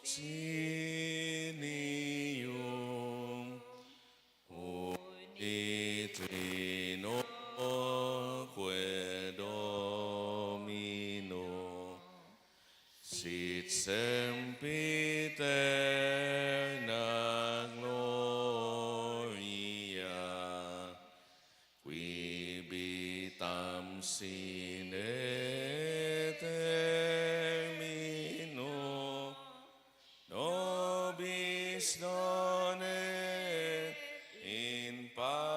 Sinium Trinoque Domino sit sempiterna gloria qui vitam sine termino nobis donet in patria.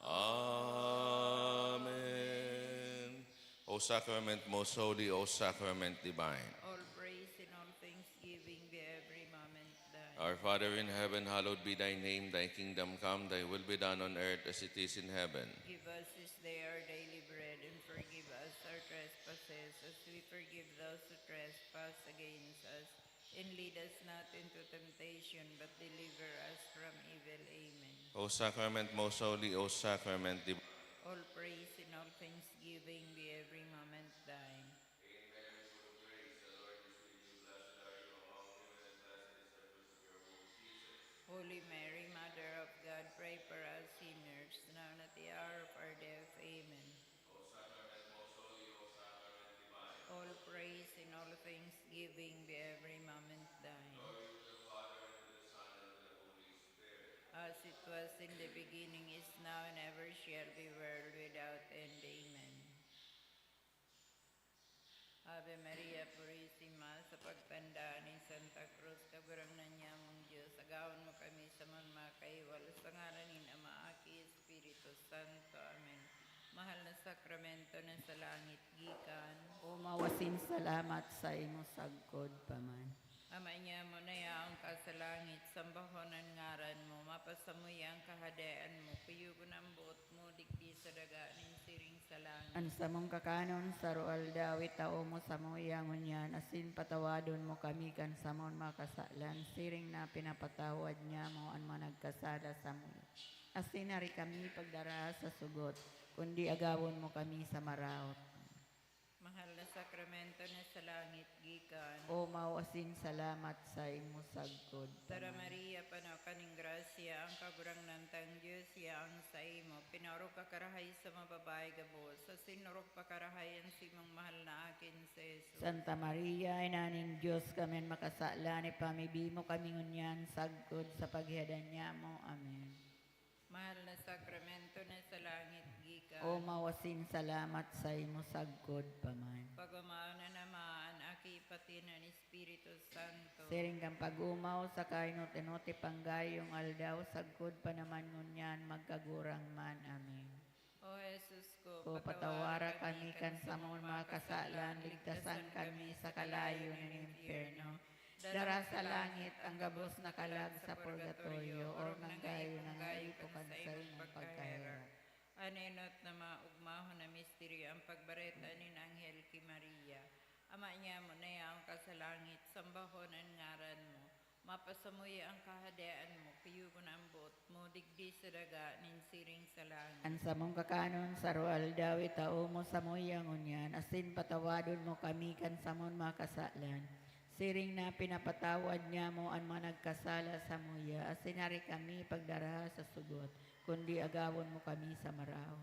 Amen. O sacrament most holy, O sacrament divine. All praise and all thanksgiving be every moment thine. Our Father in heaven, hallowed be thy name. Thy kingdom come, thy will be done on earth as it is in heaven. Give us this day our daily bread, and forgive us our trespasses, as we forgive those who trespass against us. And lead us not into temptation, but deliver us from evil. Amen. O sacrament most holy, O sacrament divine. All praise and all thanksgiving be every moment thine. Holy Mary, Mother of God, pray for us sinners, now and at the hour of our death. Amen. All praise and all thanksgiving be every moment thine. As it was in the beginning, is now, and ever shall be, world without end. Amen. Ave Maria Purissima, sa pagtanda ni Santa Cruz, kagurangan niya mong Diyos, agawan mo kami sa mga kaiwal, sa ngalan ni Ama, Aki, Espiritu Santo. Amen. Mahal na sakramento na sa langit gikan, O mawasin salamat sa imo sagkod paman. Ama niya mo na yaong ka sa langit, sambahonan ngaran mo, mapasamuy ang kahadaan mo, kuyugon ang buot mo, digdi sa daga ng siring sa langit. Ansa mong kakanon sa roal dawit tao mo sa muyangon yan, asin patawadon mo kami kan sa mong makasalan, siring na pinapatawad niya mo ang managkasala sa mo. Asin nari kami pagdara sa sugot, kundi agawon mo kami sa maraot. Mahal na sakramento na sa langit gikan, O mawasin salamat sa imo sagkod Tara paman. Maria, panaw kaning grasya, ang kagurang nantang Diyos, ang sa imo, pinarok ka karahay sa mababay gabos, sa sinurok pa karahayan si mong mahal na akin sa Jesus. Santa Maria, inaning Diyos kami makasala ni pamibimo kami ngunyan sagkod sa paghiadan niya mo. Amen. Mahal na sakramento na sa langit gikan, O mawasin salamat sa imo sagkod paman. pagumao na naman, aki pati ng Espiritu Santo. Siring kang pag-umaw sa kainot-inoti panggayong aldaw, sagkod pa naman ngunyan magkagurang man. Amen. O Jesus ko, O patawara kami kan sa mga makasalan, ligtasan kami sa kalayo ng impyerno. Dara sa langit ang gabos na kalag sa purgatorio, o nanggayo ng ipukan sa imong pagkahirap. Anenot na maugmahon na misteryo ang pagbareta ni Anghel kay Maria. Ama niya mo na yaong ka sa langit, sambahon ang ngaran mo. Mapasamuy ang kahadaan mo, kayugon ang buot mo, digdi sa daga, ninsiring sa langit. Ang sa mong kakanon sa roal dawit tao mo sa muyangon yan, asin patawadon mo kami kan sa mong makasalan. Siring na pinapatawad niya mo ang mga nagkasala sa muya, asinari kami pagdara sa sugot, kundi agawon mo kami sa maraw.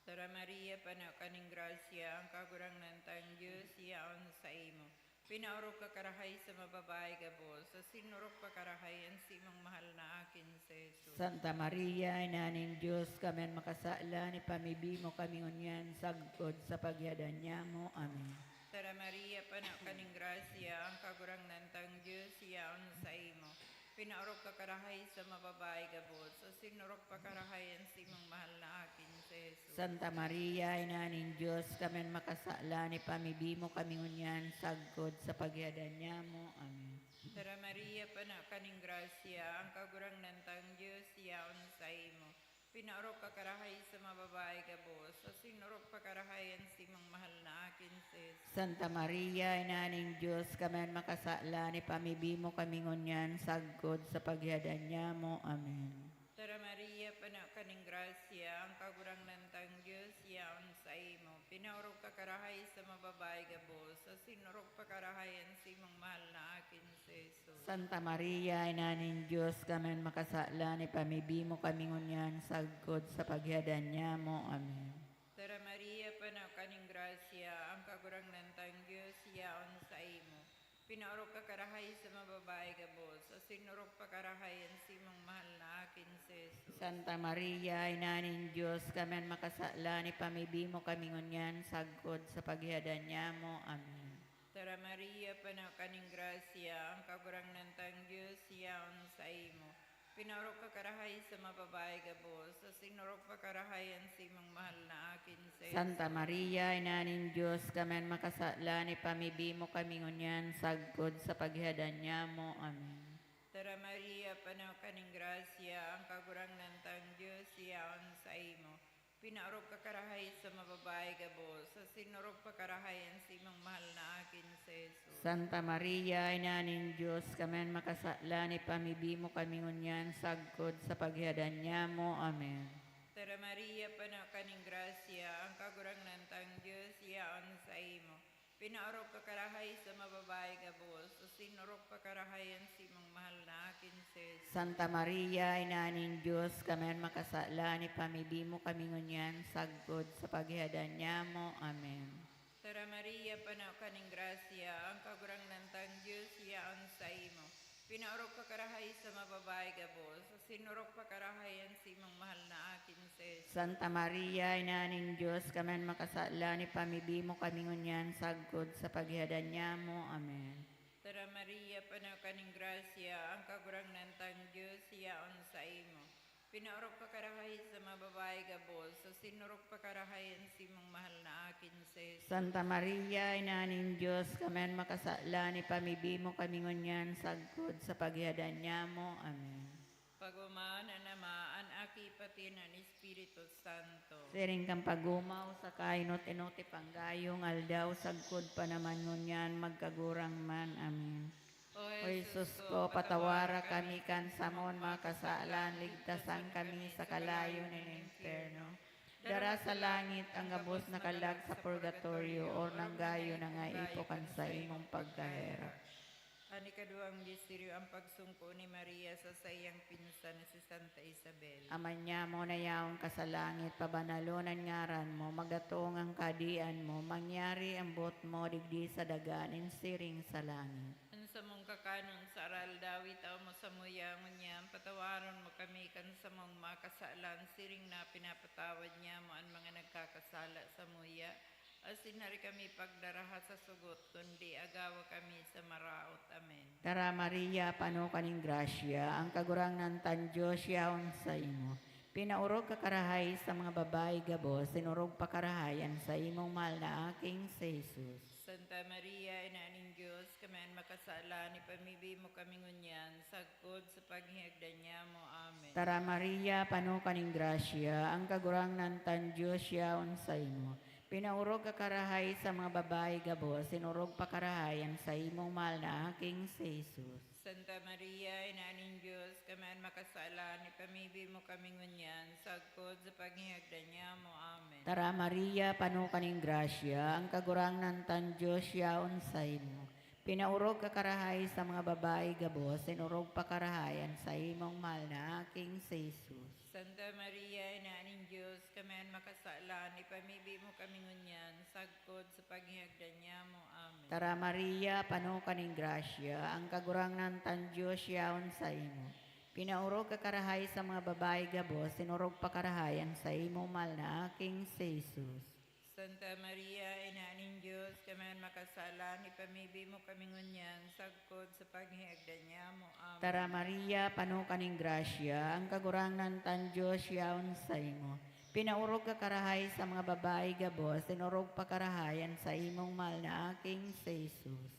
Tara Maria, panaw kaning grasya, ang kagurang nantang Diyos, yaon sa imo. Pinaurok ka karahay sa mababay gabos, sa sinurok pa karahay ang simong mahal na akin sa Jesus. Santa Maria, inaning Diyos, kami ang makasala ni pamibimo kami ngunyan, sagkod sa paghiadan niya mo. Amen. Tara Maria, panaw kaning grasya, ang kagurang nantang Diyos, yaon sa imo. Pinaurok ka karahay sa mababay gabos, sa sinurok pa karahay ang simong mahal na akin sa Jesus. Santa Maria, inaning Diyos, kami ang makasala ni pamibimo kami ngunyan, sagkod sa paghiadan niya mo. Amen. Tara Maria, panaw kaning grasya, ang kagurang nantang Diyos, yaon sa imo. Pinaurok ka karahay sa mababay gabos, sa sinurok pa karahay ang simong mahal na akin sa Jesus. Santa Maria, inaning Diyos, kami ang makasala ni pamibimo kami ngunyan, sagkod sa paghiadan niya mo. Amen. Tara Maria, panaw kaning grasya, ang kagurang nantang Diyos, yaon sa sa imo. Pinaurog ka karahay sa mababae gabos, sa sinurog pakarahayan si mong mahal na akin si Jesus. Santa Maria, Ina ng Diyos, kamen makasala ni pamibi mo kami ngunyan sagkod sa pagyadan niya mo. Amen. Tara Maria, panaw kaning grasya, ang kagurang nantang Diyos, yaon sa imo. Pinaurog ka karahay sa mababae gabos, sa sinurog pakarahayan si mong mahal na akin si Jesus. Santa Maria, Ina ng Diyos, kamen makasala ni pamibi mo kami ngunyan sagkod sa pagyadan niya mo. Amen. Tara Maria, panaw kaning grasya, ang kagurang nantang Diyos, yaon sa imo. Pinaurog ka karahay sa mababae gabos, sa sinurog pakarahayan si mong mahal na akin si Jesus. Santa Maria, Ina ng Diyos, kamen makasala ni pamibi mo kami ngunyan sagkod sa pagyadan niya mo. Amen. Tara Maria, panaw kaning grasya, ang kagurang nantang Diyos, yaon sa imo. Pinaurog ka karahay sa mababae gabos, sa sinurog pakarahayan si mong mahal na akin si Jesus. Santa Maria, Ina ng Diyos, kamen makasala ni pamibi mo kami ngunyan sagkod sa pagyadan niya mo. Amen. Tara Maria, panaw kaning grasya, ang kagurang nantang Diyos, yaon sa imo. Pinaurog ka karahay sa mababae gabos, sa sinurog pakarahayan si mong mahal na akin si Jesus. Santa Maria, Ina ng Diyos, kamen makasala ni pamibi mo kami ngunyan sagkod sa pagyadan niya mo. Amen. Tara Maria, panaw kaning grasya, ang kagurang nantang Diyos, yaon sa imo. Pinaurog ka karahay sa mababae gabos, sa sinurog pakarahayan si mong mahal na akin si Jesus. Santa Maria, Ina ng Diyos, kamen makasala ni pamibi mo kami ngunyan sagkod sa pagyadan niya mo. Amen. Tara Maria, panaw kaning grasya, ang kagurang nantang Diyos, yaon sa imo. Pinaurog ka karahay sa mababae gabos, sa sinurog pakarahayan si mong mahal na akin si Jesus. Santa Maria, Ina ng Diyos, kamen makasala ni pamibi mo kami ngunyan sagkod sa pagyadan niya mo. Amen. Pagumaan na namaan aki pati ng Espiritu Santo. Siring kang pagumaw sa kainot-inoti panggayong aldaw sagkod pa naman ngunyan magkagurang man. Amen. O O Jesus ko, patawara kami kan samon makasalan, ligtasan kami sa kalayo ng impyerno. Dara sa langit ang gabos na kalag sa purgatorio, or nanggayo na nga ipokan sa imong pagkahera. Ani kaduang misteryo ang pagsungko ni Maria sa sayang pinsan na si Santa Isabel. Aman niya mo na yaong kasalangit, pabanalunan ngaran mo, magdatong ang kadian mo, mangyari ang bot mo, digdi sa daganin, siring sa langit. Ang sa mong kakanon sa aral dawit aw mo sa muyangon niya, patawaron mo kami kan sa mong makasalan, siring na pinapatawad niya mo ang mga nagkakasala sa muya. Asin nari kami pagdaraha sa sugot, kundi agawa kami sa maraot. Amen. Tara Maria, pano kaning grasya, ang kagurang ng tan Diyos yaon sa imo. Pinaurog ka karahay sa mga babae gabos, sinurog pa karahayan sa imong mahal na aking si Jesus. Santa Maria, Ina ning Diyos, kaman makasala ni pamibi mo kami ngunyan, sagkod sa paghihagdan niya mo. Amen. Tara Maria, pano kaning grasya, ang kagurang ng tan Diyos yaon sa imo. Pinaurog ka karahay sa mga babae gabos, sinurog pa karahayan sa imong mahal na aking si Jesus. Santa Maria, Ina ning Diyos, kaman makasala ni pamibi mo kami ngunyan, sagkod sa paghihagdan niya mo. Amen. Tara Maria, pano kaning grasya, ang kagurang ng tan Diyos yaon sa imo. Pinaurog ka karahay sa mga babae gabos, sinurog pa karahayan sa imong mahal na aking si Jesus. Santa Maria, Ina ning Diyos, kaman makasala ni pamibi mo kami ngunyan, sagkod sa paghihagdan niya mo. Amen. Tara Maria, pano kaning grasya, ang kagurang ng tan Diyos yaon sa imo. Pinaurog ka karahay sa mga babae gabos, sinurog pa karahayan sa imong mahal na aking si Jesus. Santa Maria, Ina ning Diyos, kaman makasala ni pamibi mo kami ngunyan, sagkod sa paghihagdan niya mo. Amen. Tara Maria, pano kaning grasya, ang kagurang ng tan Diyos yaon sa imo. Pinaurog ka karahay sa mga babae gabos, sinurog pa karahayan sa imong mahal na aking si Jesus.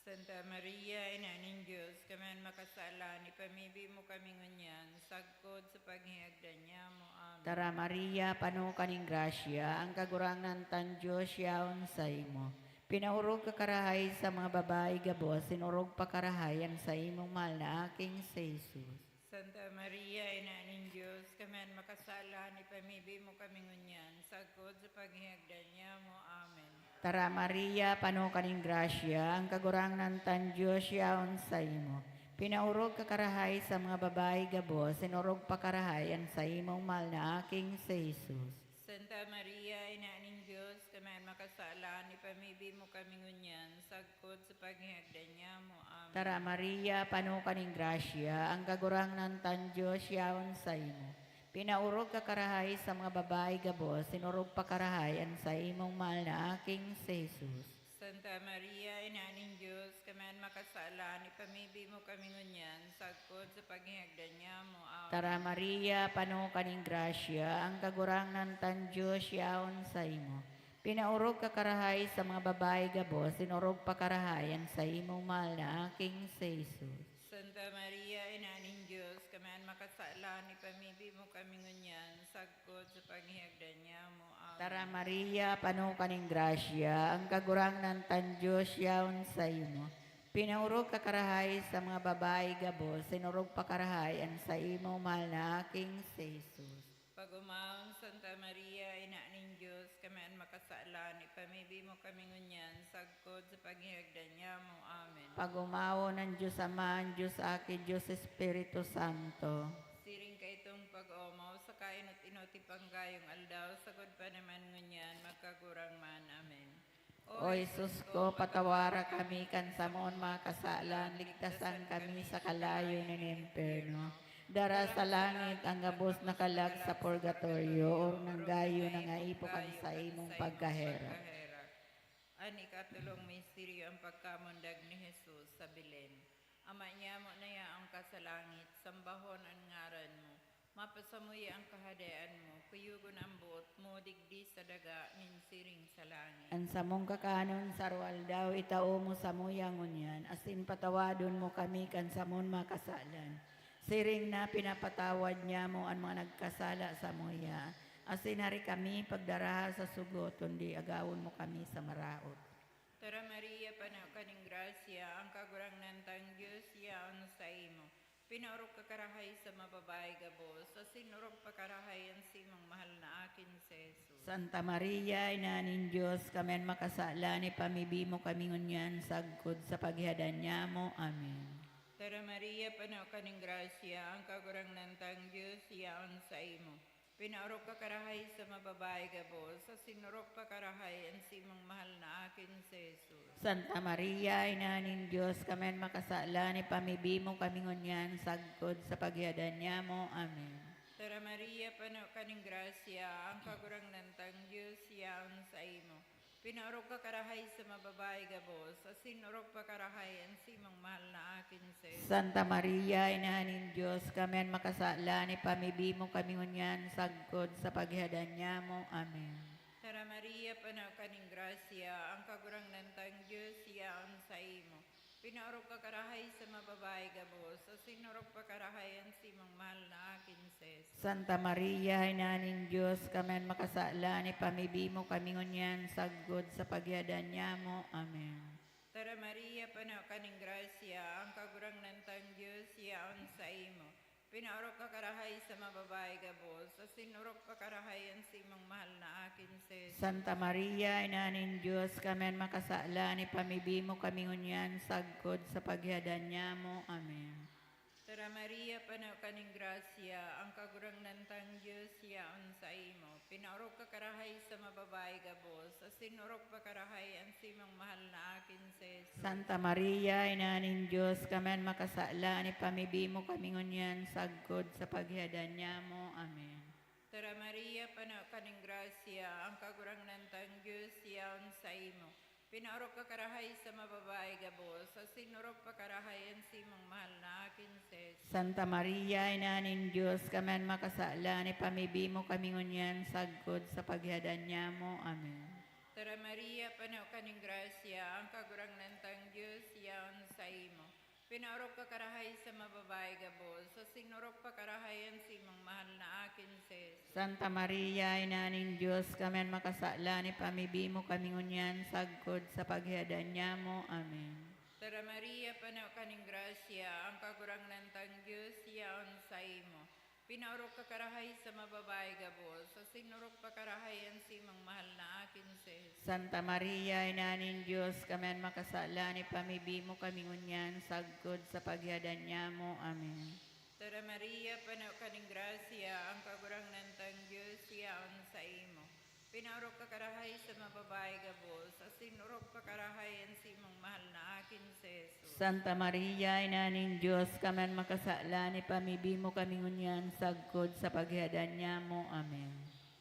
Santa Maria, Ina ning Diyos, kaman makasala ni pamibi mo kami ngunyan, sagkod sa paghihagdan niya mo. Amen. Tara Maria, pano kaning grasya, ang kagurang ng tan Diyos yaon sa imo. Pinaurog ka karahay sa mga babae gabos, sinurog pa karahayan sa imong mahal na aking si Jesus. Santa Maria, Ina ning Diyos, kaman kaman makasala ni pamibi mo kami ngunyan, sagkod sa paghihagdan niya mo. Amen. Tara Maria, pano kaning grasya, ang kagurangnan tan Diyos yaon sa imo. Pinaurog ka karahay sa mga babae gabo, sinurog pa karahay ang sa imong mahal na aking sa Jesus. Santa Maria, ina ning Diyos, kaman makasala ni pamibi mo kami ngunyan, sagkod sa paghihagdan niya mo. Amen. Tara Maria, pano kaning grasya, ang kagurangnan tan Diyos yaon sa imo. Pinaurog ka karahay sa mga babae gabo, sinurog pa karahay ang sa imong mahal na aking sa Jesus. Santa Maria, ina ning Diyos, kaman makasala ni pamibi mo kami ngunyan, sagkod sa paghihagdan niya mo. Amen. Tara Maria, pano kaning grasya, ang kagurangnan tan Diyos yaon sa imo. Pinaurog ka karahay sa mga babae gabo, sinurog pa karahay ang sa imong mahal na aking sa Jesus. Santa Maria, ina ning Diyos, kaman makasala ni pamibi mo kami ngunyan, sagkod sa paghihagdan niya mo. Amen. Tara Maria, pano kaning grasya, ang kagurangnan tan Diyos yaon sa imo. Pinaurog ka karahay sa mga babae gabo, sinurog pa karahay ang sa imong mahal na aking sa Jesus. Pag-umaon, Santa Maria, ina ning Diyos, kaman makasala ni pamibi mo kami ngunyan, sagkod sa paghihagdan niya mo. Amen. Pag-umawo ng Diyos Ama, ang Diyos Akin, Diyos Espiritu Santo. Siring ka itong pag-umaw, sa kainot-inoti panggayong aldaw, sagod pa naman ngunyan, magkagurang man. Amen. O Jesus ko, patawara kami kan samon mga kasalan, ligtasan kami sa kalayo ng impyerno. Dara sa langit ang gabos na kalag sa purgatorio, or nang gayo na nga ipokan sa imong pagkahera. Ani katulong misteryo ang pagkamundag ni Jesus sa Belen. Ama niya mo na yaong ka sa langit, sambahon ang ngaran mo. Mapasamuy ang kahadaan mo, kuyugon ang buot mo, digdi sa daga, ninsiring sa langit. Ang samong kakanon sarwal daw, itao mo sa muyangon yan, asin patawadon mo kami kan samon mga kasalan. Siring na pinapatawad niya mo ang mga nagkasala sa muya. Asin hari kami pagdaraha sa sugot, kundi agawon mo kami sa maraot. Tara Maria, panaw kaning grasya, ang kagurang nantang Diyos, yaon sa imo. Pinaurok ka karahay sa mababae gabos, sa sinurok pa karahay ang simang mahal na akin sa Jesus. Santa Maria, ina ning Diyos, kamen makasala ni pamibi mo kami ngunyan, sagkod sa paghihadan niya mo. Amen. Tara Maria, panaw kaning grasya, ang kagurang nantang Diyos, yaon sa imo. Pinaurok ka karahay sa mababae gabos, sa sinurok pa karahay ang simang mahal na akin sa Jesus. Santa Maria, ina ning Diyos, kamen makasala ni pamibi mo kami ngunyan, sagkod sa paghihadan niya mo. Amen. Tara Maria, panaw kaning grasya, ang kagurang nantang Diyos, yaon sa imo. Pinaurok ka karahay sa mababae gabos, sa sinurok pa karahay ang simang mahal na akin sa Jesus. Santa Maria, ina ning Diyos, kamen makasala ni pamibi mo kami ngunyan, sagkod sa paghihadan niya mo. Amen. Tara Maria, panaw kaning grasya, ang kagurang nantang Diyos, yaon sa imo. Pinaurok ka karahay sa mababae gabos, sa sinurok pa karahay ang simang mahal na akin sa Jesus. Santa Maria, ina ning Diyos, kamen makasala ni pamibi mo kami ngunyan, sagkod sa paghihadan niya mo. Amen. Tara Maria, panaw kaning grasya, ang kagurang nantang Diyos, yaon sa imo. Pinaurok ka karahay sa mababae gabos, sa sinurok pa karahay ang simang mahal na akin sa Jesus. Santa Maria, ina ning Diyos, kamen makasala ni pamibi mo kami ngunyan, sagkod sa paghihadan niya mo. Amen. Tara Maria, panaw kaning grasya, ang kagurang nantang Diyos, yaon sa imo. Pinaurok ka karahay sa mababae gabos, sa sinurok pa karahay ang simang mahal na akin sa Jesus. Santa Maria, ina ning Diyos, kamen makasala ni pamibi mo kami ngunyan, sagkod sa paghihadan niya mo. Amen. Tara Maria, panaw kaning grasya, ang kagurang nantang Diyos, yaon sa imo. Pinaurok ka karahay sa mababae gabos, sa sinurok pa karahay ang simang mahal na akin sa Jesus. Santa Maria, ina ning Diyos, kamen makasala ni pamibi mo kami ngunyan, sagkod sa paghihadan niya mo. Amen. Tara Maria, panaw kaning grasya, ang kagurang nantang Diyos, yaon sa imo. Pinaurok ka karahay sa mababae gabos, sa sinurok pa karahay ang simang mahal na akin sa Jesus. Santa Maria, ina ning Diyos, kamen makasala ni pamibi mo kami ngunyan, sagkod sa paghihadan niya mo. Amen. Tara Maria, panaw kaning grasya, ang kagurang nantang Diyos, yaon sa imo. Pinaurok ka karahay sa mababae gabos, sa sinurok pa karahayan si mang mahal na akin si Jesus. Santa Maria, Ina ng Diyos, kami makasala ni pamibimo kami ngunyan, sagkod sa pagyadan niya mo. Amen. Tara Maria, panaw ka ng grasya, ang kagurang nantang Diyos, siyaon sa imo. Pinaurok ka karahay sa mababae gabos, sa sinurok pa karahayan si mang mahal na akin si Jesus. Santa Maria, Ina ng Diyos, kami makasala ni pamibimo kami ngunyan, sagkod sa pagyadan niya mo. Amen.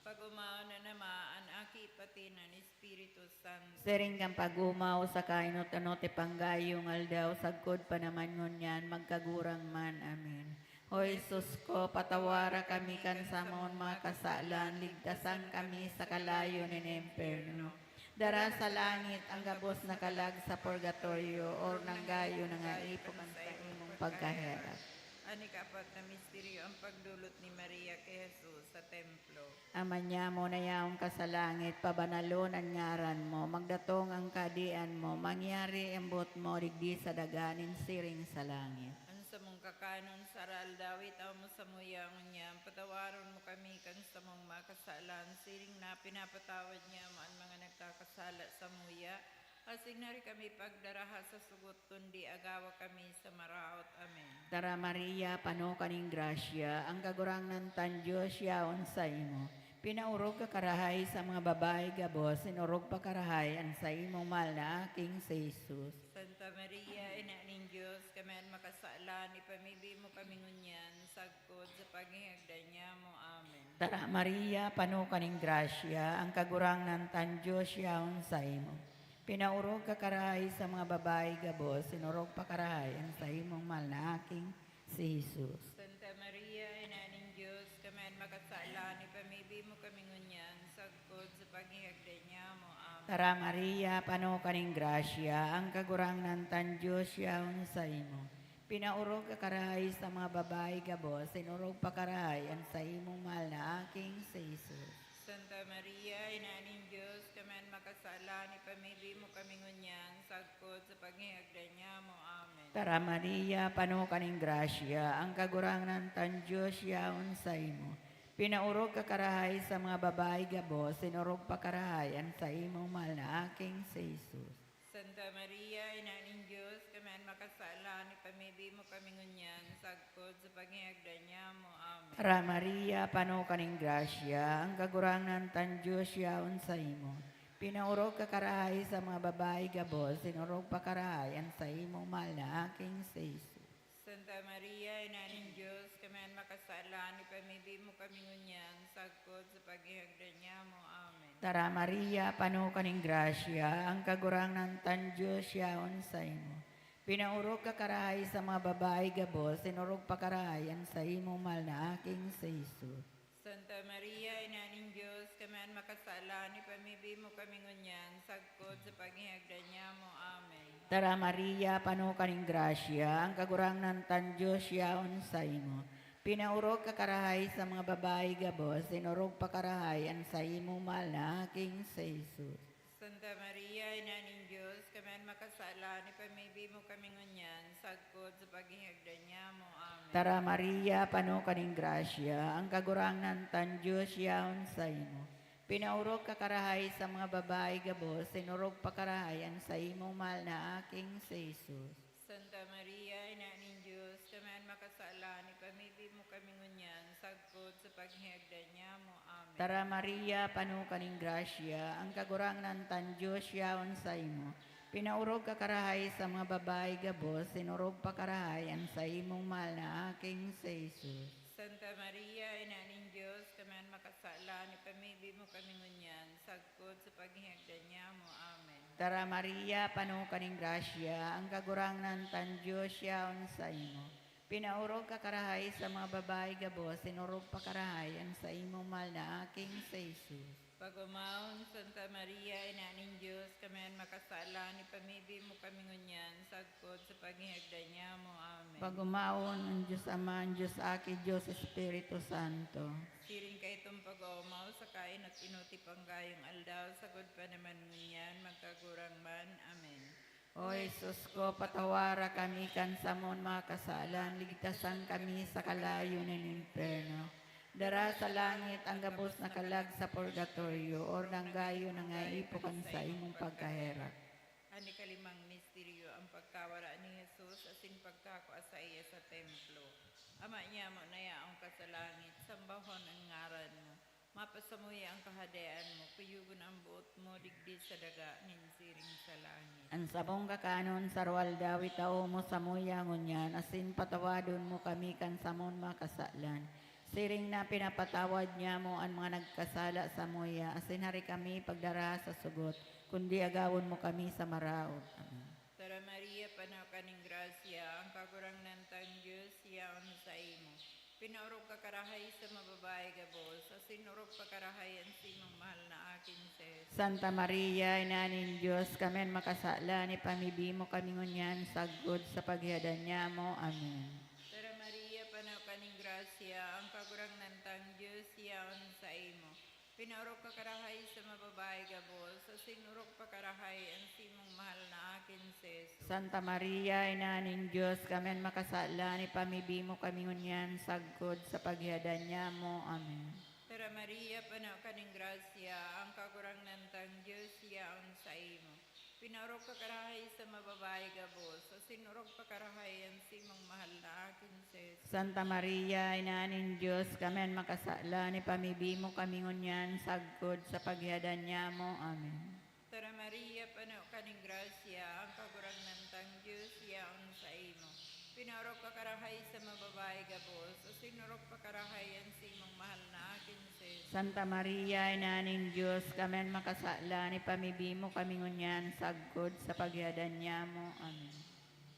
Pag-umaw na namaan, aki pati ng Espiritu Santo. Sering kang pag-umaw sa kainot-anot ipanggayong aldaw, sagkod pa naman ngunyan, magkagurang man. Amen. O Jesus ko, patawara kami kan sa mga makasalan, ligtasan kami sa kalayo ng emperno. Dara sa langit ang gabos na kalag sa purgatorio, or nanggayo na nga ipukan sa imong pagkahirap. Ani kapat na misteryo ang pagdulot ni Maria kay Jesus sa templo. Ama niya mo na yaong ka sa langit, pabanalon ang ngaran mo, magdatong ang kadian mo, mangyari embot mo, digdi sa daganin siring sa langit. Ang sa mong kakanon, saral dawit aw mo sa muyang niya, patawaron mo kami kan sa mong makasalan, siring na pinapatawad niya mo ang mga nagkakasala sa muya, asing nari kami pagdaraha sa sugot kundi agawa kami sa maraot. Amen. Tara Maria, pano kaning grasya, ang kagurang ng tan Diyos yaon sa imo. Pinaurog ka karahay sa mga babae gabos, sinurog pa karahay ang sa imong mahal na aking si Jesus. Santa Maria, ina ning Diyos, kami ang makasala, ipamibi mo kami ngunyan, sagkod sa paghihagdan niya mo. Amen. Tara Maria, pano kaning grasya, ang kagurang ng tan Diyos yaon sa imo. Pinaurog ka karahay sa mga babae gabos, sinurog pa karahay ang sa imong mahal na aking si Jesus. Santa Maria, ina ning Diyos, kami ang makasala, ipamibi mo kami ngunyan, sagkod sa paghihagdan niya mo. Amen. Tara Maria, pano kaning grasya, ang kagurang ng tan Diyos yaon sa imo. Pinaurog ka karahay sa mga babae gabos, sinurog pa karahay ang sa imong mahal na aking si Jesus. Santa Maria, ina ning Diyos, kami ang makasala, ipamibi mo kami ngunyan, sagkod sa paghihagdan niya mo. Amen. Tara Maria, pano kaning grasya, ang kagurang ng tan Diyos yaon sa imo. Pinaurog ka karahay sa mga babae gabos, sinurog pa karahay ang sa imong mahal na aking si Jesus. Santa Maria, ina ning Diyos, kami ang makasala, ipamibi mo kami ngunyan, sagkod sa paghihagdan niya mo. Amen. Tara Maria, pano kaning grasya, ang kagurang ng tan Diyos yaon sa imo. Pinaurog ka karahay sa mga babae gabos, sinurog pa karahay ang sa imong mahal na aking si Jesus. Santa Maria, ina ning Diyos, kami ang makasala, ipamibi mo kami ngunyan, sagkod sa paghihagdan niya mo. Amen. Tara Maria, pano kaning grasya, ang kagurang ng tan Diyos yaon sa imo. Pinaurog ka karahay sa mga babae gabos, sinurog pa karahay ang sa imong mahal na aking si Jesus. Santa Maria, ina ning Diyos, kami ang makasala, ipamibi mo kami ngunyan, sagkod sa paghihagdan niya mo. Amen. Tara Maria, pano kaning grasya, ang kagurang ng tan Diyos yaon sa imo. Pinaurog ka karahay sa mga babae gabos, sinurog pa karahay ang sa imong mahal na aking si Jesus. Santa Maria, ina ning Diyos, kami ang makasala, ipamibi mo kami ngunyan, sagkod sa paghihagdan niya mo. Amen. Tara Maria, pano kaning grasya, ang kagurang ng tan Diyos yaon sa imo. Pinaurog ka karahay sa mga babae gabos, sinurog pa karahay ang sa imong mahal na aking si Jesus. Santa Maria, ina ning Diyos, kami ang makasala, ipamibi mo kami ngunyan, sagkod sa paghihagdan niya mo. Amen. Tara Maria, pano kaning grasya, ang kagurang ng tan Diyos yaon sa imo. Pinaurog ka karahay sa mga babae gabos, sinurog pa karahay ang sa imong mahal na aking si Jesus. Santa Maria, ina ning Diyos, kami ang makasala, ipamibi mo kami ngunyan, sagkod sa paghihagdan niya mo. Amen. Tara Maria, pano kaning grasya, ang kagurang ng tan Diyos yaon sa imo. Pinaurog ka karahay sa mga babae gabos, sinurog pa karahay ang sa imong mahal na aking si Jesus. Pag-umaon, Santa Maria, ina ning Diyos, kami ang makasala, ipamibi mo kami ngunyan, sagkod sa paghihagdan niya mo. Amen. Pagumawon ang Diyos Ama, ang Diyos Aki, Diyos Espiritu Santo. Siring kay itong pag-umaw sa kain at inuti panggayong aldaw, sagod pa naman ngunyan, magkagurang man. Amen. O Jesus ko, patawara kami kan samon mga kasalan, ligtasan kami sa kalayo ng impyerno. Dara sa langit ang gabos na kalag sa purgatorio, or nanggayo na nga ipukan sa imong pagkaherak. Ani kalimang misteryo ang pagkawara ni Jesus asin pagkakwa sa iya sa templo. Ama niya mo na yaong ka sa langit, sambahon ang ngaran mo. Mapasamuhi ang kahadaan mo, kuyugon ang buot mo, digdi sa daga, ninsiring sa langit. Ang sabong kakanon sarwal dawit tao mo sa muyangon yan, asin patawadon mo kami kan samon makasalan. Siring na pinapatawad niya mo ang mga nagkasala sa muya, asin hari kami pagdara sa sugot, kundi agawon mo kami sa maraot. Amen. Tara Maria, panaw kaning grasya, ang kagurang nantang Diyos, yaon sa imo. Pinaurog ka karahay sa mababae gabos, asin urog pa karahay ang simang mahal na akin ses. Santa Maria, Inanin Diyos, kamen makasala ni pamibi mo kami ngunyan, sagod sa paghiyadan niya mo. Amen. Tara Maria, panaw kaning grasya, ang kagurang nantang Diyos, yaon sa imo. Pinaurog ka karahay sa mababae gabos, asin urog pa karahay ang simang mahal na akin ses. Santa Maria, Inanin Diyos, kamen makasala ni pamibi mo kami ngunyan, sagod sa paghiyadan niya mo. Amen. Tara Maria, panaw kaning grasya, ang kagurang nantang Diyos, yaon sa imo. Pinaurog ka karahay sa mababae gabos, asin urog pa karahay ang simang mahal na akin ses. Santa Maria, Inanin Diyos, kamen makasala ni pamibi mo kami ngunyan, sagod sa paghiyadan niya mo. Amen. Tara Maria, panaw kaning grasya, ang kagurang nantang Diyos, yaon sa imo. Pinaurog ka karahay sa mababae gabos, asin urog pa karahay ang simang mahal na akin ses. Santa Maria, Inanin Diyos, kamen makasala ni pamibi mo kami ngunyan, sagod sa paghiyadan niya mo. Amen.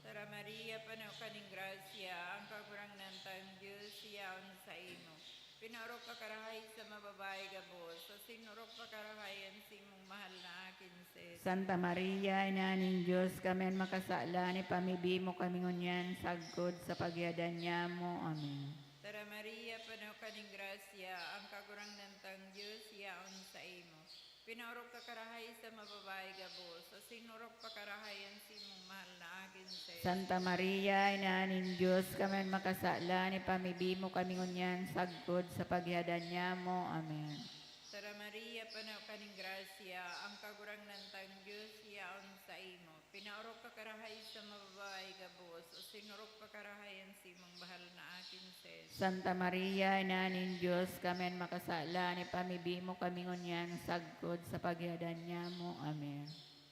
Tara Maria, panaw kaning grasya, ang kagurang nantang Diyos, yaon sa imo. Pinaurog ka karahay sa mababae gabos, asin urog pa karahay ang simong mahal na akin ses. Santa Maria, Inanin Diyos, kamen makasala ni pamibi mo kami ngunyan, sagod sa paghiyadan niya mo. Amen. Tara Maria, panaw kaning grasya, ang kagurang nantang Diyos, yaon sa imo. Pinaurog ka karahay sa mababae gabos, asin urog pa karahay ang simong mahal na akin ses. Santa Maria, Inanin Diyos, kamen makasala ni pamibi mo kami ngunyan, sagod sa paghiyadan niya mo. Amen. Tara Maria, panaw kaning grasya, ang kagurang nantang Diyos, yaon sa imo. Pinaurog ka karahay sa mababae gabos, asin urog pa karahay ang simong mahal na akin ses. Santa Maria, Inanin Diyos, kamen makasala ni pamibi mo kami ngunyan, sagod sa paghiyadan niya mo. Amen.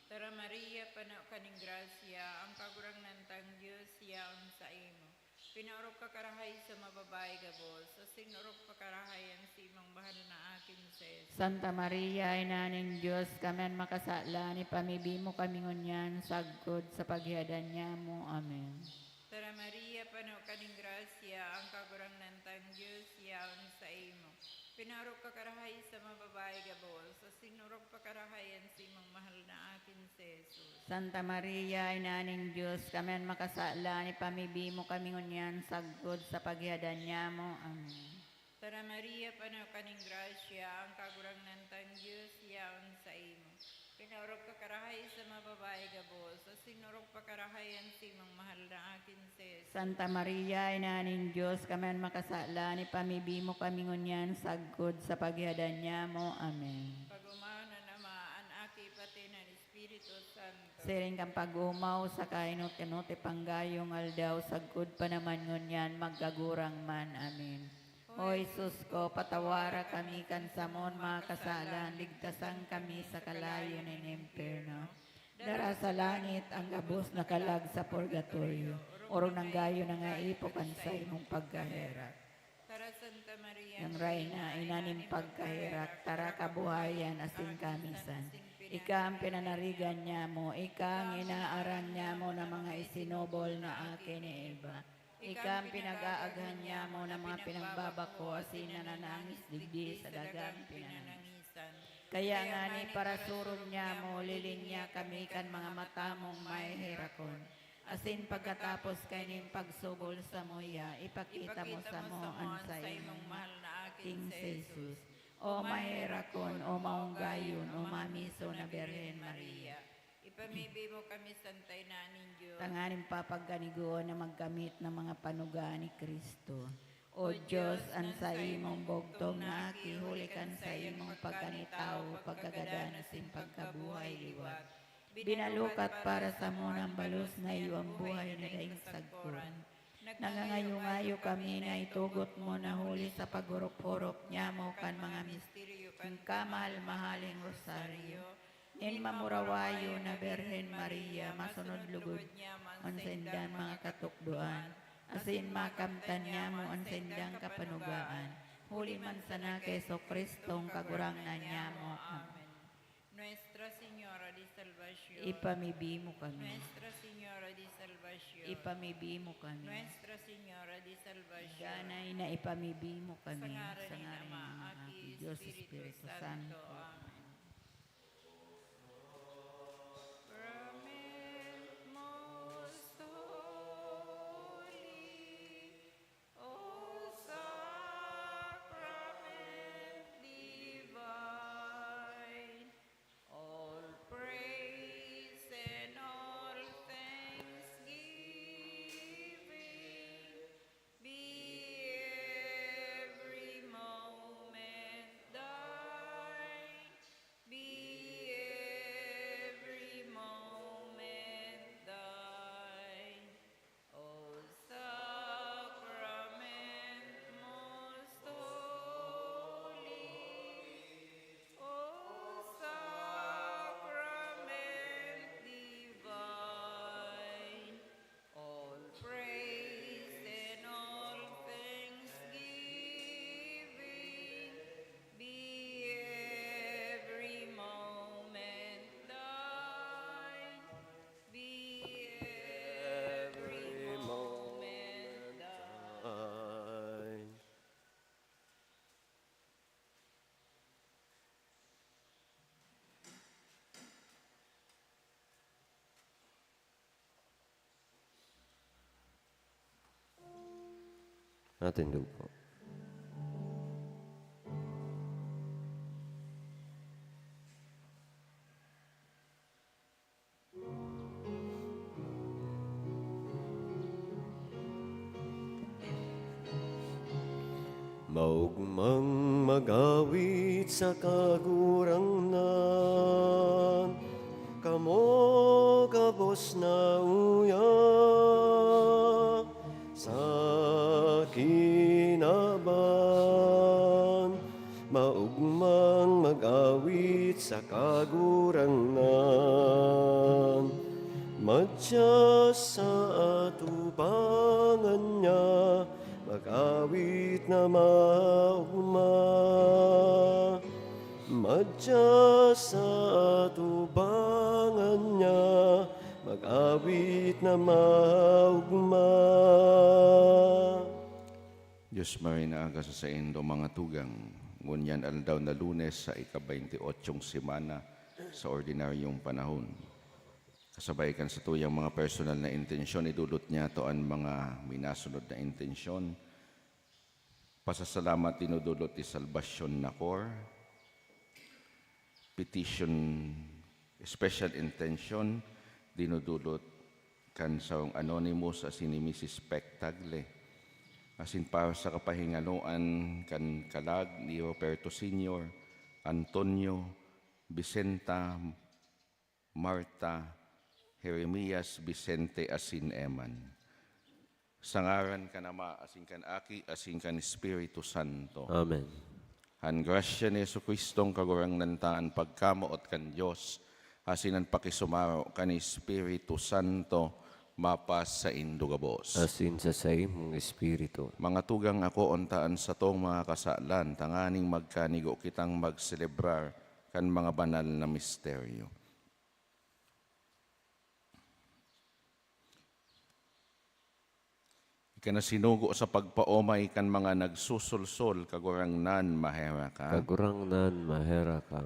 Tara Maria, panaw kaning grasya, ang kagurang nantang Diyos, yaon sa imo. Pinaurog ka karahay sa mababae gabos, asin urog pa karahay ang simang mahal na akin ses. Santa Maria, Inanin Diyos, kamen makasala ni pamibi mo kami ngunyan, sagod sa paghiyadan niya mo. Amen. Tara Maria, panaw kaning grasya, ang kagurang nantang Diyos, yaon sa imo. Pinaurog ka karahay sa mababae gabos, asin urog pa karahay ang simang mahal na akin ses. Santa Maria, Inanin Diyos, kamen makasala ni pamibi mo kami ngunyan, sagod sa paghiyadan niya mo. Amen. Tara Maria, panaw kaning grasya, ang kagurang nantang Diyos, yaon sa imo. Pinaurog ka karahay sa mababae gabos, asin urog pa karahay ang simang mahal na akin ses. Santa Maria, Inanin Diyos, kamen makasala ni pamibi mo kami ngunyan, sagod sa paghiyadan niya mo. Amen. Pagumaw na nama, ang aki pati ng Espiritu Santo. Siring kang pag-umaw sa kainot-inot ipanggayong aldaw, sagod pa naman ngunyan, maggagurang man. Amen. O Jesus ko, patawara kami kan samon mga kasalan, ligtasan kami sa kalayo ng impyerno. Dara sa langit ang gabos na kalag sa purgatorio, orong nanggayo na nga ipokan sa imong pagkaherak. Tara Santa Maria, Yang Reyna, inanim pagkaherak, tara kabuhayan asin kamisan. Ika ang pinanarigan niya mo, ika ang inaaran niya mo na mga isinobol na akin ni Eva. Ika ang pinag-aaghan niya mo na mga pinagbabako asin nananangis digdi sa dagang pinanangisan. Kaya nga ni para surong niya mo, lilinya kami kan mga mata mong may herakon. Asin pagkatapos kay ning pagsubol sa moya, ipakita mo sa mo ang sa imong mahal na akin King Jesus. O maherakon, o maunggayon, o mamiso na Birhen Maria. Ipamibi mo kami santay na ninyo. Tanganing papagganiguan na magkamit ng mga panugaan ni Kristo. O Diyos, an sa imong bugtong na akihulikan sa imong pagkanitao, pagkagadanas in pagkabuhay liwat. Binalukat para sa munang balos na iyong buhay na daing sagkuran. Nangangayungayo kami na itugot mo na huli sa pagurok-hurok niya mo kan mga misteryo kan kamahal-mahaling rosaryo. In mamurawayo na Berhen Maria, masunod lugod mansendan mga katukduan. Asin makamtan niya mo ang sendang kapanugaan. Huli man sana keso Kristong kagurangnan niya mo. Amen. Nuestra Señora de Salvación. Ipamibi mo kami. Nuestra Señora de Salvación. Ipamibi mo kami. Nuestra Señora de Salvación. Ganay na ipamibi mo Sa kami. ngalan Sa ni ngalan Ama, ng Aki, Diyos Espiritu Espiritu Santo. Santo. Amen. Promet most holy, O sacrament divine, all praise and all thanksgiving be every moment thine, be every moment thine. O sacrament most holy, O sacrament divine, all praise and all thanksgiving be every moment thine, be every moment thine. Ating dugo. Maugmang magawit sa kagurangnan, kamo kabos na uya sa kinaban. Maugmang magawit sa kagurangnan, madya sa atubangan niya, magawit na maugma. Madya sa atubangan niya, mag-awit na maugma. Diyos Marina aga sa indo mga tugang, ngunyan aldaw na Lunes sa ika-28 semana sa ordinaryong panahon. Kasabay kan sa tuyang mga personal na intensyon, idulot niya to ang mga minasunod na intensyon. Pasasalamat dinudulot ti Salvation na Corps, petition, special intention, dinudulot kan sa anonymous asin ni Mrs. Spectagle. Asin para sa kapahingaloan kan kalag ni Roberto Sr., Antonio, Vicenta, Marta, Jeremias, Vicente, asin Eman. Sangaran ka nama, asin kan Aki, asin kan Espiritu Santo. Amen. Han grasya ni Yesu Kristong kagurang nantaan pagkamoot kan Diyos, asin ang pakisumaro kan Espiritu Santo, mapas sa indugabos. Asin sa mong Espiritu. Mga tugang ako ontaan sa tong mga kasalan, tanganing magkanigo kitang magselebrar kan mga banal na misteryo. Ikanasinugo sa pagpaomay kan mga nagsusulsol kagurang nan mahera ka. Kagurangnan mahera ka.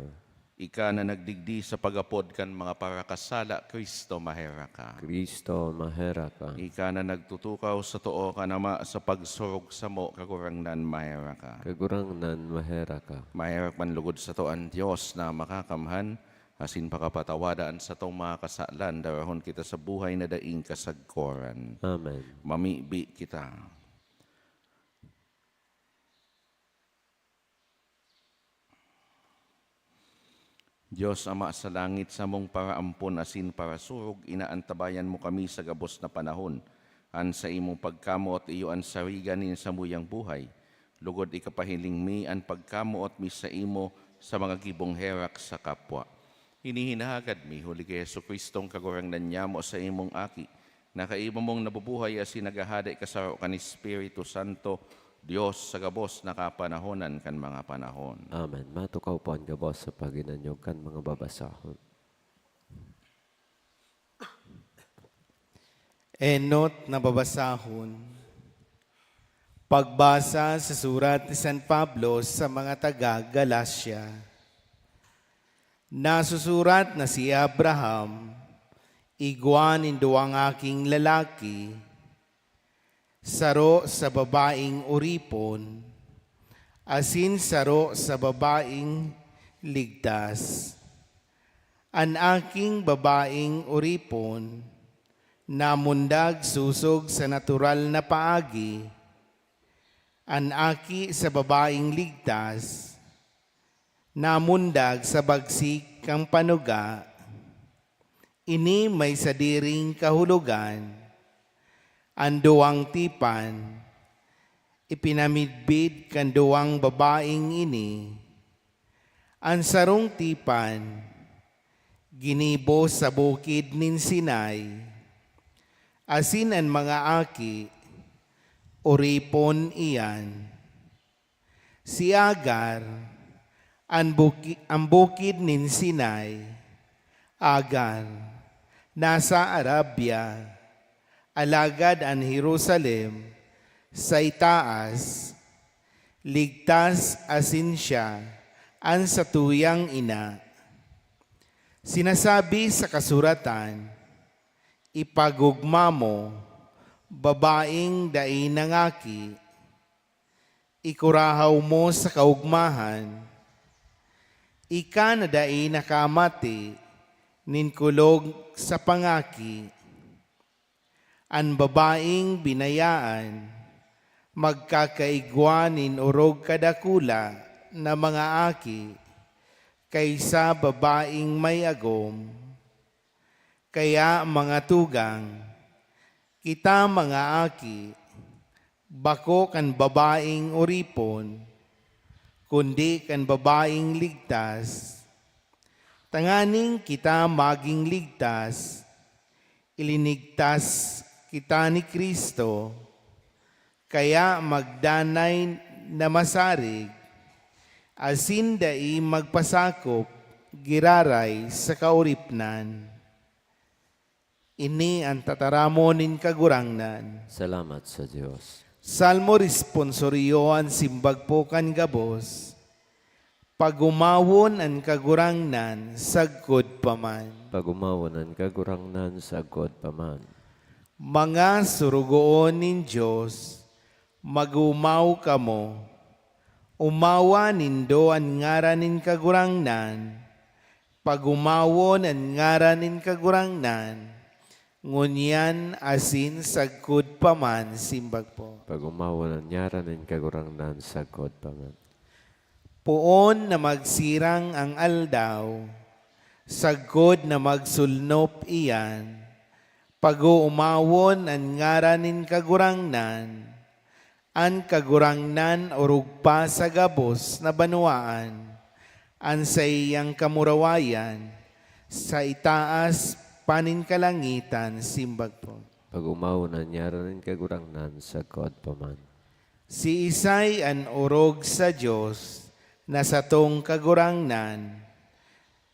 Ika na nagdigdi sa pagapod kan mga parakasala, Kristo mahera ka. Kristo mahera ka. Ika na nagtutukaw sa too ka nama sa pagsurog sa mo, kagurang nan mahera ka. Kagurangnan mahera ka. Mahera panlugod sa to ang Diyos na makakamhan, Asin pakapatawadaan sa tong mga kasalan, darahon kita sa buhay na daing kasagkoran. Amen. Mamibi kita. Diyos Ama sa langit, sa mong paraampon asin para surog, inaantabayan mo kami sa gabos na panahon. An sa imong pagkamuot iyo an sariganin sa muyang buhay. Lugod ikapahiling mi an pagkamuot mi sa imo sa mga gibong herak sa kapwa. Hinihinahagad mi, huli kay Yesu Kristong kagurangnan niya mo sa imong aki, na kaimo mong nabubuhay asin nagahaday kasaro kan Espiritu Santo, Diyos sa gabos na kapanahonan kan mga panahon. Amen. Matukaw po ang gabos sa paginanyog kan mga babasahon. Enot na babasahon. Pagbasa sa surat ni San Pablo sa mga taga-Galacia. Nasusurat na si Abraham, igwan indo ang aking lalaki, saro sa babaeng uripon, asin saro sa babaeng ligtas. An aking babaeng uripon, namundag susog sa natural na paagi, an aki sa babaeng ligtas, namundag sa bagsik kang panuga, ini may sadiring kahulugan, ang duwang tipan, ipinamidbid kan duwang babaeng ini, ang sarong tipan, ginibo sa bukid nin Sinai, asin ang mga aki, uripon iyan. Si Agar, ang bukid nin Sinai, Agar, nasa Arabia, alagad ang Jerusalem, sa itaas, ligtas asin siya, ang satuyang ina. Sinasabi sa kasuratan, ipagugma mo, babaeng dai nangaki, ikurahaw mo sa kaugmahan, ika na dai nakamati, ninkulog sa pangaki, ang babaeng binayaan, magkakaigwanin urog kadakula na mga aki, kaysa babaeng may agom. Kaya mga tugang, kita mga aki, bako kan babaeng uripon, kundi kan babaeng ligtas. Tanganing kita maging ligtas, ilinigtas kita ni Kristo, kaya magdanay na masarig, asin dai magpasakop, giraray sa kauripnan. Ini ang tataramonin kagurangnan. Salamat sa Diyos. Salmo responsoryo ang simbag po kan gabos, pagumawon ang kagurangnan, sagkod paman. Pagumawanan kagurangnan sa God paman. Mga surugoon nin Diyos, magumaw kamo, umawa nindo ang ngaranin kagurangnan, pagumawon ang ngaranin kagurangnan, ngunyan asin sagkod paman, simbag po. Pagumawanan nyaranin kagurangnan sa God paman. Puon na magsirang ang aldaw, sagkod na magsulnop iyan, pag-uumawon ang ngaranin kagurangnan, an kagurangnan urugpa sa gabos na banuaan, an sa iyang kamurawayan, sa itaas panin kalangitan, simbag po. Pagumawanan nyaranin kagurangnan sa God paman. Si Isay an urog sa Diyos, na sa tong kagurangnan,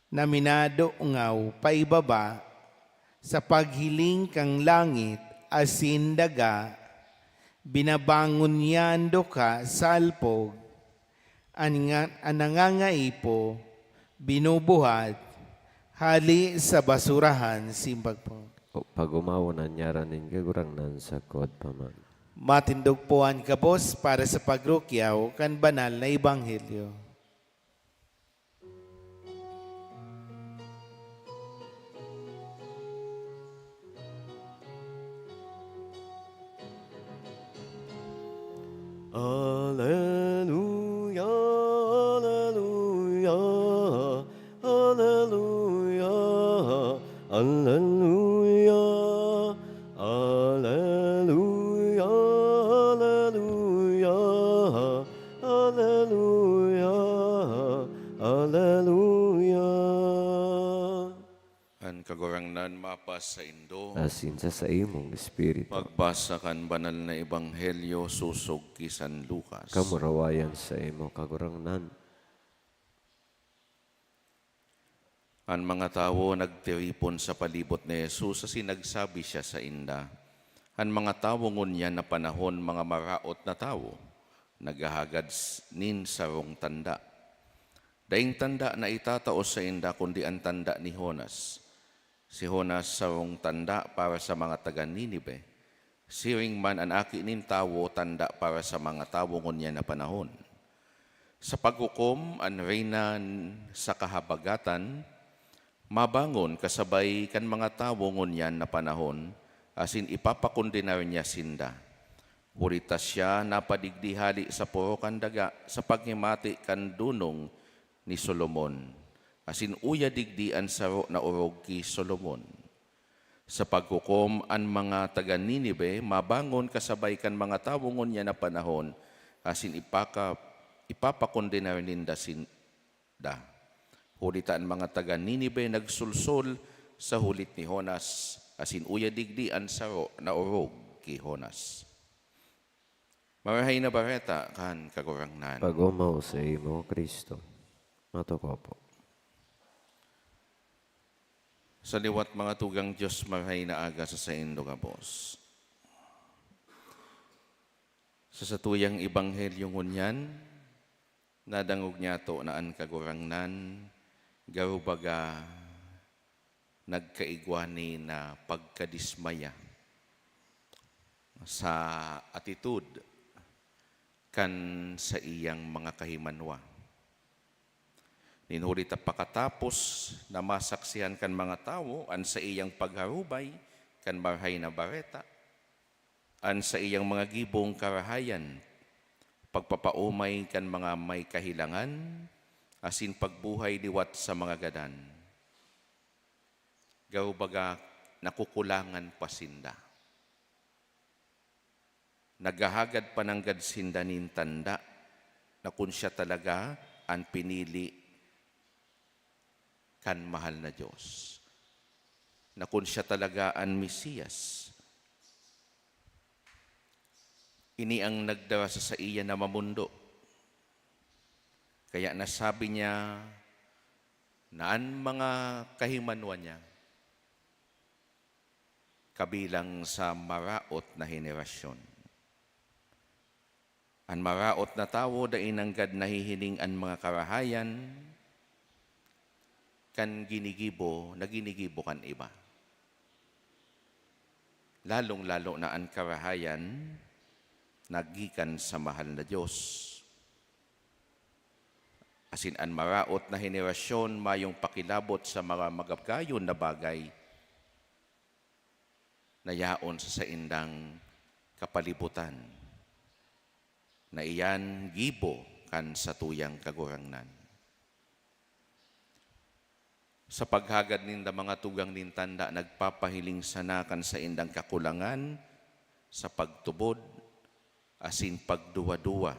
na minado ngaw paibaba, sa paghiling kang langit, asin daga, binabangon niyan doka sa alpog, anangangaipo, binubuhat, hali sa basurahan, simbag po. Pagumawanan nyaranin kagurangnan sa God paman. Matindog po ang kabos para sa pagrukyaw kan banal na ebanghelyo. Alleluia, alleluia, alleluia, alleluia, alleluia, alleluia, alleluia, alleluia. An kagurangnan mapas sa Indo, Asin sa imong espiritu, magbasa kan banal na ebanghelyo susog ki San Lucas. kamurawayan sa imo kagurangnan. Ang mga tao nagtiripon sa palibot ni Jesus as nagsabi siya sa inda. Ang mga tao ngunyan na panahon mga maraot na tao, naghahagad nin sarong tanda. Daing tanda na itataos sa inda kundi ang tanda ni Jonas. Si Jonas sarong tanda para sa mga taga Ninive. Siring man ang aki nin tawo tanda para sa mga tao ngunyan na panahon. Sa paghukom ang reyna sa kahabagatan, mabangon kasabay kan mga tao ngunyan na panahon, asin ipapakondenar niya sinda. Huritas siya napadigdihali sa puro kandaga sa paghimati kan dunong ni Solomon. Asin uya digdian saro na urog ki Solomon. Sa paghukom ang mga taga Ninive, mabangon kasabay kan mga tao ngunyan na panahon, asin ipapakondenar ninda sinda. Hulitaan mga taga Ninive nagsulsul sa hulit ni Jonas, asin uya digdian saro na urog ki Jonas. Marahay na bareta kan kagurangnan. Pagumaw sa imo, Kristo. Matuko po. Sa liwat mga tugang Diyos, marahay na aga sa Indo ka, boss. Sa satuyang ebanghelyo ngunyan, nadangog niya to na ang kagurangnan, garubaga nagkaigwani na pagkadismaya sa attitude kan sa iyang mga kahimanwa. Ninhulit pakatapos na masaksihan kan mga tao an sa iyang pagharubay kan marhay na bareta, an sa iyang mga gibong karahayan, pagpapaumay kan mga may kahilangan, asin pagbuhay liwat sa mga gadan. Garubaga nakukulangan pasinda. Naghahagad pananggad sinda nin tanda na kung siya talaga ang pinili kan mahal na Diyos. Na kung siya talaga ang Mesiyas. Ini ang nagdara sa iya na mamundo. Kaya nasabi niya na ang mga kahimanwa niya kabilang sa maraot na henerasyon. Ang maraot na tao dainanggad nahihiling ang mga karahayan kan ginigibo kan iba. Lalong-lalo na ang karahayan nagikan sa mahal na Diyos. Asin ang maraot na henerasyon mayong pakilabot sa mga magapgayon na bagay na yaon sa saindang kapalibutan na iyan gibo kan sa tuyang kagurangnan. Sa paghagad ninda mga tugang nintanda, nagpapahiling sanakan sa indang kakulangan, sa pagtubod, asin pagduwa-duwa,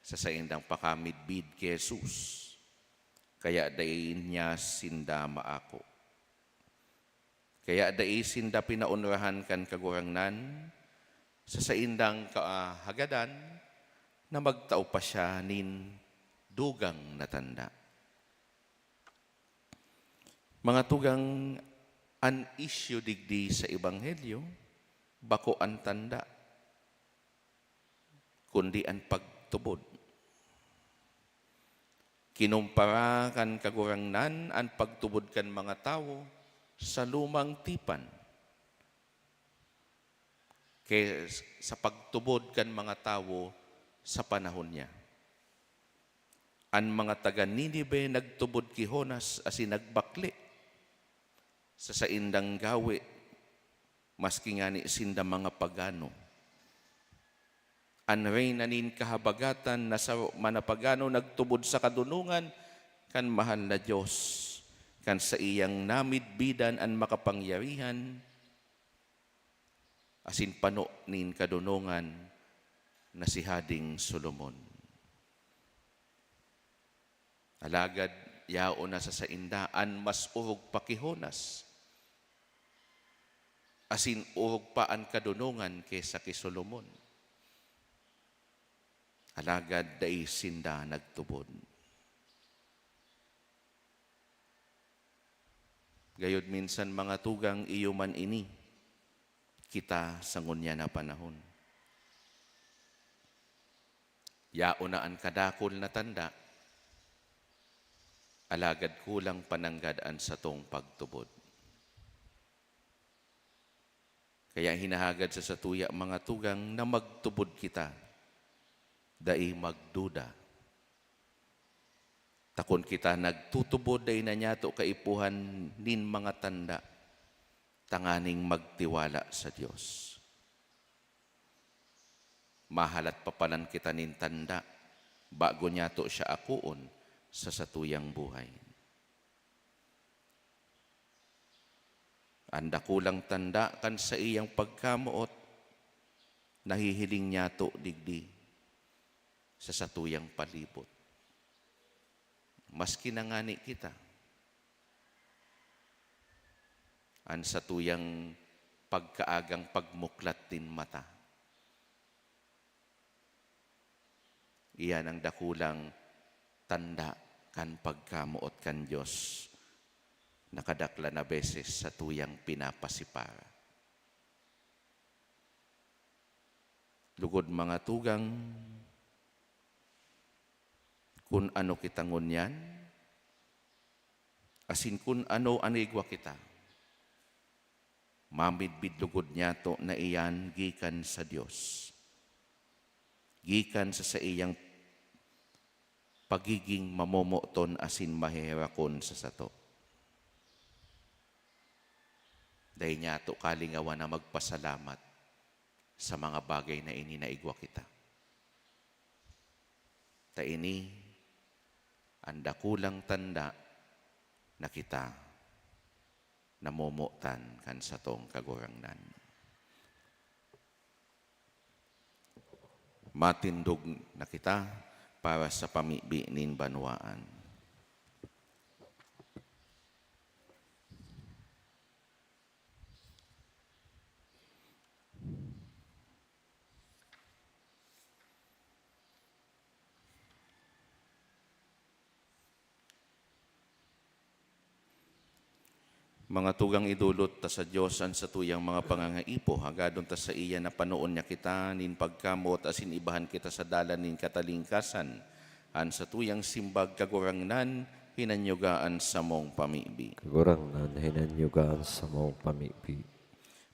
sa indang pakamidbid kay Jesus. Kaya dahin niya sinda maako. Kaya dahi sinda pinaunrahan kan kagurangnan, sa indang kahagadan, na magtao pa siya nin dugang natanda. Mga tugang, an issue digdi sa Ebanghelyo, bako ang tanda, kundi ang pagtubod. Kinumpara kan kagurangnan ang pagtubod kan mga tao sa lumang tipan. Kaya sa pagtubod kan mga tao sa panahon niya. Ang mga taga Ninive nagtubod ki Jonas asin nagbakli sa saindang gawi, maski nga ni sinda mga pagano. Anray nanin kahabagatan na sa manapagano nagtubod sa kadunungan, kan mahal na Diyos, kan sa iyang namidbidan an makapangyarihan, asin pano nin kadunungan na si Hading Solomon. Alagad, yao na sa saindaan, mas urog pakihonas, asin urog pa an kadunungan kesa kay Solomon. Alagad dai sinda nagtubod. Gayod minsan mga tugang iyo man ini, kita sa ngunya na panahon. Yao na ang kadakol na tanda, alagad kulang pananggadaan sa tong pagtubod. Kaya hinahagad sa satuya mga tugang na magtubod kita, dai magduda. Takon kita nagtutubod dai na nyato kaipuhan nin mga tanda, tanganing magtiwala sa Diyos. Mahalat papanan kita nin tanda, bago nyato siya akuon sa satuyang buhay. Anda kulang tanda kan sa iyang pagkamuot, nahihiling nyato digdi sa satuyang palibot. Mas kinangani kita. An satuyang pagkaagang pagmuklat din mata. Iyan ang dakulang tanda kan pagkamuot kan Diyos, nakadakla na beses sa tuyang pinapasipara. Lugod mga tugang, kun ano kita ngunyan, asin kun ano anigwa kita, mamidbid lugod niya to na iyan gikan sa Diyos. Gikan sa iyang pagiging mamomoton asin mahihirakon sa sato. Dahil niya to kalingawan na magpasalamat sa mga bagay na ini na igwa kita. Ta ini, anda kulang tanda na kita namomotan kan sa tong kagurangnan. Matindog na kita para sa pamibi nin banwaan. Mga tugang idulot ta sa Diyos an sa tuyang mga pangangaipo, hagadon ta sa iya na panoon niya kita, nin pagkamot asin ibahan kita sa dalan nin katalingkasan, an sa tuyang simbag kagurangnan, hinanyugaan sa mong pamibi. Kagurangnan hinanyugaan sa mong pamibi.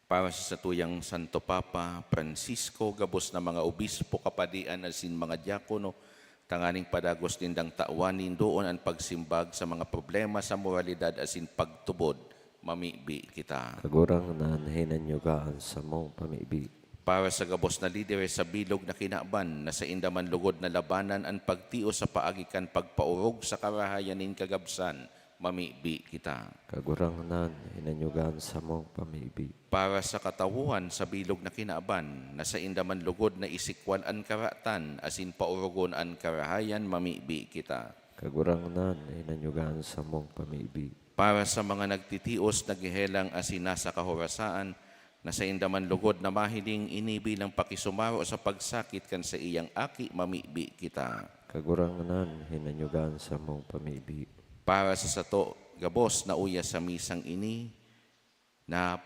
Para sa tuyang Santo Papa Francisco, gabos na mga obispo, kapadian asin mga diakono, tanganing padagos nindang tauanin doon ang pagsimbag sa mga problema sa moralidad asin pagtubod, mamibi kita. Kagurangnan hinanyugaan sa mong pamibi. Para sa gabos na lidere sa bilog na kinaban, na sa indaman lugod na labanan ang pagtio sa paagikan pagpaurog sa karahayanin kagabsan, mamibi kita. Kagurangnan hinanyugaan sa mong pamibi. Para sa katawuhan sa bilog na kinaban, na sa indaman lugod na isikwan ang karatan, asin paurugon ang karahayan, mamibi kita. Kagurangnan hinanyugaan sa mong pamibi. Para sa mga nagtitios, naghihelang asin nasa kahorasaan, na sa indaman lugod na mahiling inibilang pakisumaro sa pagsakit kan sa iyang aki, mamibi kita. Kagurangnan hinanyugaan sa mong pamibi. Para sa sato, gabos na uya sa misang ini, na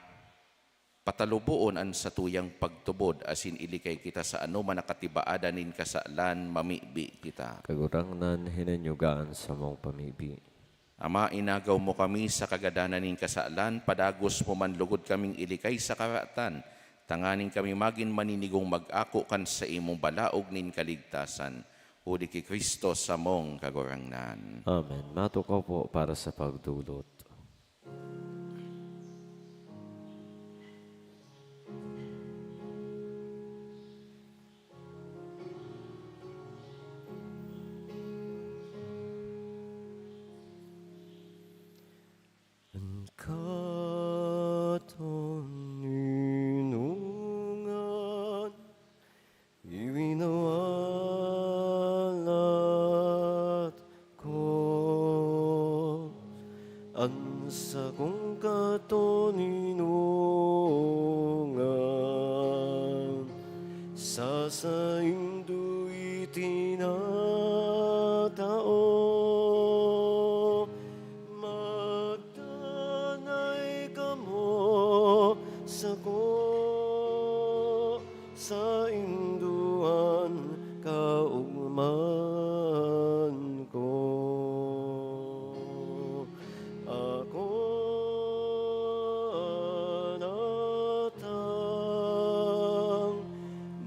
patalubuon ang satuyang pagtubod, asin ilikay kita sa anuman nakatibaada nin kasalan, mamibi kita. Kagurangnan hinanyugaan sa mong pamibi. Ama, inagaw mo kami sa kagadanan ning kasalan, padagos mo man lugod kaming ilikay sa karatan, tanganing kami magin maninigong mag-ako kan sa imong balaog nin kaligtasan. Udi ki Kristo sa mong kagurangnan. Amen. Matukaw po para sa pagdulot. sa kong katuninungan, sa saindo'y tinatao. Magdanay ka mo sa induan kaugman ko. Ako anatang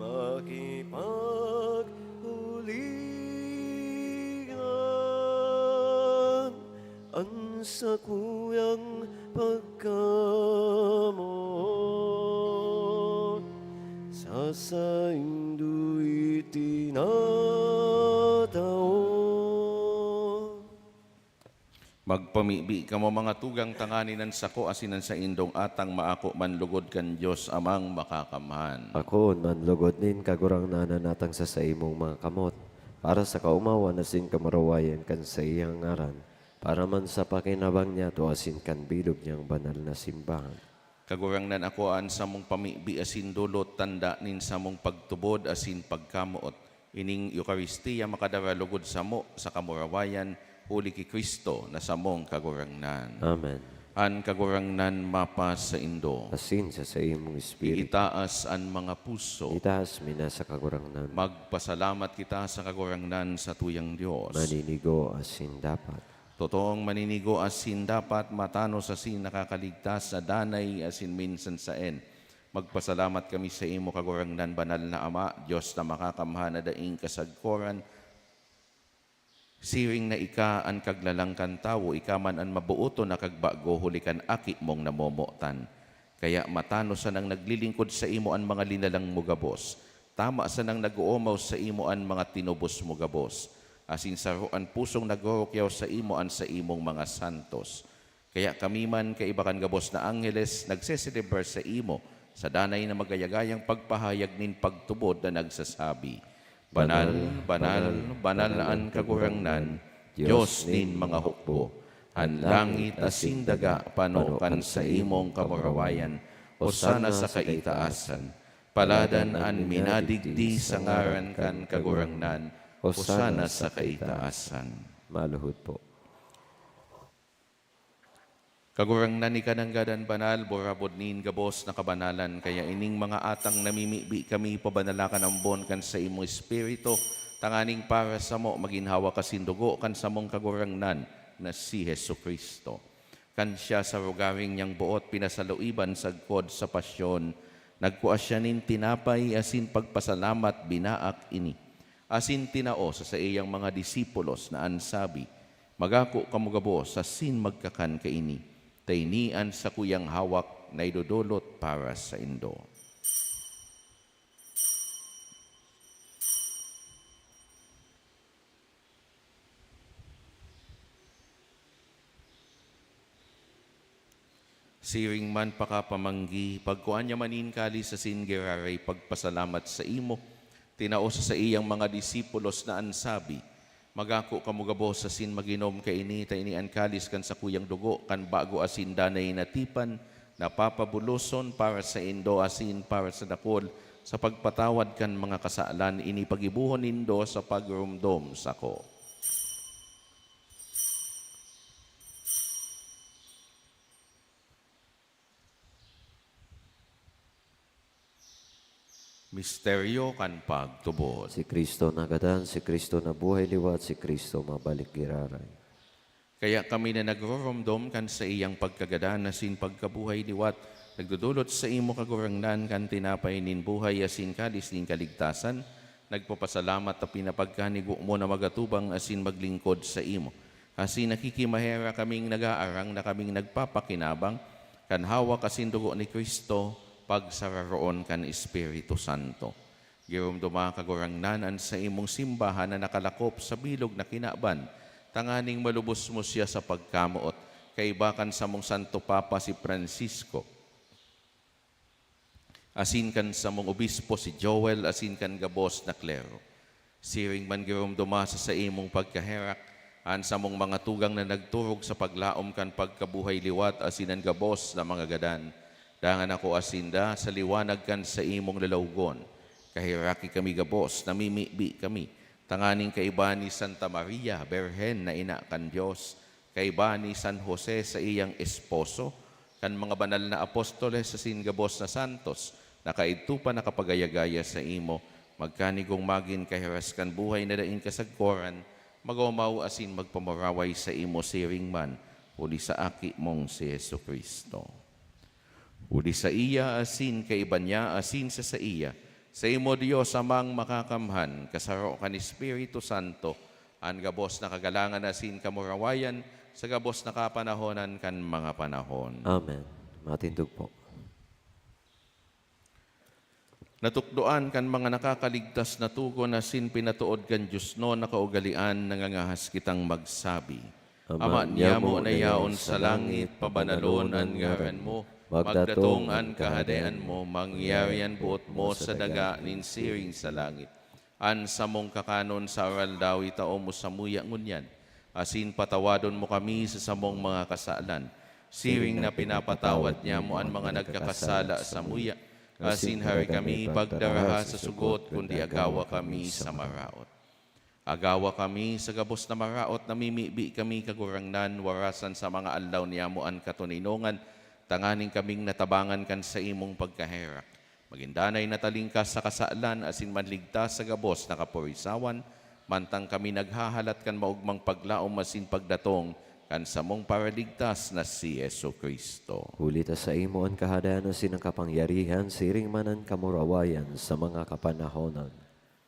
makipaghuligan ang sa kuyang pagkamot, sa saindo'y tinatao. Magpamibi ka mo mga tugang tanganinan sako asinan sa indong atang maako manlugod kan Diyos amang makakamhan. Ako manlugod nin kagurang nananatang sa imong mga kamot, para sa kaumawan asin kamarawayan kan sa iyang ngaran, para man sa pakinabang niya to asin kan bilog niyang banal na simbahan. Kagurang nan ako an sa mong pamibi asin dulot tanda nin sa mong pagtubod asin pagkamuot. Ining Eucharistia makadaralugod sa mo sa kamurawayan uli ki Kristo na sa mong kagurangnan. Amen. An kagurangnan mapas sa indo. Asin sa imong espiritu, Iitaas an mga puso. itaas mina sa kagurangnan, Magpasalamat kita sa kagurangnan sa tuyang Diyos. maninigo asin dapat. Totoong maninigo asin dapat matanos asin nakakaligtas sa danay asin minsan saen. Magpasalamat kami sa imo kagurangnan banal na Ama, Diyos na makakamhan na daing kasagkoran. Siring na ika an kaglalangkan tawo, ika man an mabuoto na kagbago hulikan aki mong namomotan. Kaya matanos sa nang naglilingkod sa imo an mga linalang mo gabos. Tama sa nang nag-uumaw sa imo an mga tinubos mo gabos. Asin sa roan pusong nagorokyaw sa imo an sa imong mga santos. Kaya kami man kaibakan gabos na angeles nagseselebrar sa imo sa danay na magayagayang pagpahayag nin pagtubod na nagsasabi, Banal, banal, banal an kagurangnan, Diyos nin mga hukbo. An langit asin daga panokan sa imong kamurawayan, Hosana sa kaitaasan. Paladan an minadigdi sa ngaran kan kagurangnan, Hosana sa kaitaasan. Maluhod po. Kagurangnan ni kananggadan banal, borabod nin gabos na kabanalan, kaya ining mga atang namimibi kami pabanalakan ang bon kan sa imo espiritu, tanganing para sa mo maginhawa kasindugo kan sa mong kagurangnan na si Hesu Kristo. Kan siya sa rugaring niyang buot pinasaluiban sagkod sa pasyon, nagkuas siya nin tinapay asin pagpasalamat binaak ini. Asin tinao sa iyang mga disipulos na ansabi, magako kamugabos asin magkakan kaini. Tainian sa kuyang hawak na idudulot para sa indo. Siring man pakapamanggi, pagkuan niya manin kali sa singiraray pagpasalamat sa imo, tinaos sa iyang mga disipulos na ansabi, magako kamugabos asin maginom kaini tainian kalis kan sa kuyang dugo kan bago asin danay natipan napapabuloson para sa indo asin para sa dakol sa pagpatawad kan mga kasaalan ini pagibuhon nindo sa pagrumdom sako. Misteryo kan pagtubod. Si Kristo nagadan, si Kristo na buhay liwat, si Kristo mabalik giraray. Kaya kami na nagroromdom kan sa iyang pagkagadan asin pagkabuhay liwat, nagdudulot sa imo kagurangnan kan tinapay nin buhay asin kalis nin kaligtasan, nagpapasalamat at pinapagkanigo mo na magatubang asin maglingkod sa imo. Asin nakikimahera kaming nag-aarang na kaming nagpapakinabang, kan hawak asin dugo ni Kristo, pagsararoon kan Espiritu Santo. Girumduma kagurangnanan sa imong simbahan na nakalakop sa bilog na kinaban, tanganing malubos mo siya sa pagkamuot, kaibakan sa mong Santo Papa si Francisco. Asin kan sa mong obispo si Joel, asin kan gabos na klero. Siring man girumduma sa imong pagkaherak, Ansa mong mga tugang na nagturog sa paglaom kan pagkabuhay liwat asinan gabos na mga gadan. Dangan ako asinda sa liwanag kan sa imong lalawgon. Kahiraki kami gabos, namimibi kami. Tanganing kaiba ni Santa Maria, Berhen na ina kan Diyos. Kaiba ni San Jose sa iyang esposo. Kan mga banal na apostoles sa singabos na santos. Nakaidto pa nakapagayagaya sa imo. Magkanigong magin kahiras kan buhay na daing kasagkoran. Magawmaw asin magpamuraway sa imo siring man, uli sa aki mong si Yesu Kristo. Uli sa iya asin kaiba niya asin sa iya, sa imo Diyos amang makakamhan, kasaro kan Espiritu Santo, an gabos na kagalangan asin kamurawayan, sa gabos na kapanahonan kan mga panahon. Amen. Matindog po. Natukdoan kan mga nakakaligtas na tugon na sin pinatuod kan Diyos no nakaugalian nangangahas kitang magsabi. Ama niya mo na yaon sa langit, pabanalon ang ngaran mo, magdatong ang kahadean mo, mangyarian buot mo sa daga nin siring sa langit. An sa mong kakanon sa aral daw itao mo sa muya ngunyan, asin patawadon mo kami sa samong mga kasalan, siring na pinapatawad niya mo ang mga nagkakasala sa muya, asin hari kami pagdaraha sa sugot, kundi agawa kami sa maraot. Agawa kami sa gabos na maraot, namimibi kami kagurangnan, warasan sa mga aldaw niya mo ang katuninongan, tanganing kaming natabangan kan sa imong pagkaherak. Magindanay natalingkas sa kasalan, asin manligtas sa gabos na kapurisawan, mantang kami naghahalat kan maugmang paglaom, asin pagdatong, kan sa mong paraligtas na si Yesu Kristo. Hulita sa imo ang kahadayan asin ang kapangyarihan, siring manan kamurawayan sa mga kapanahonan.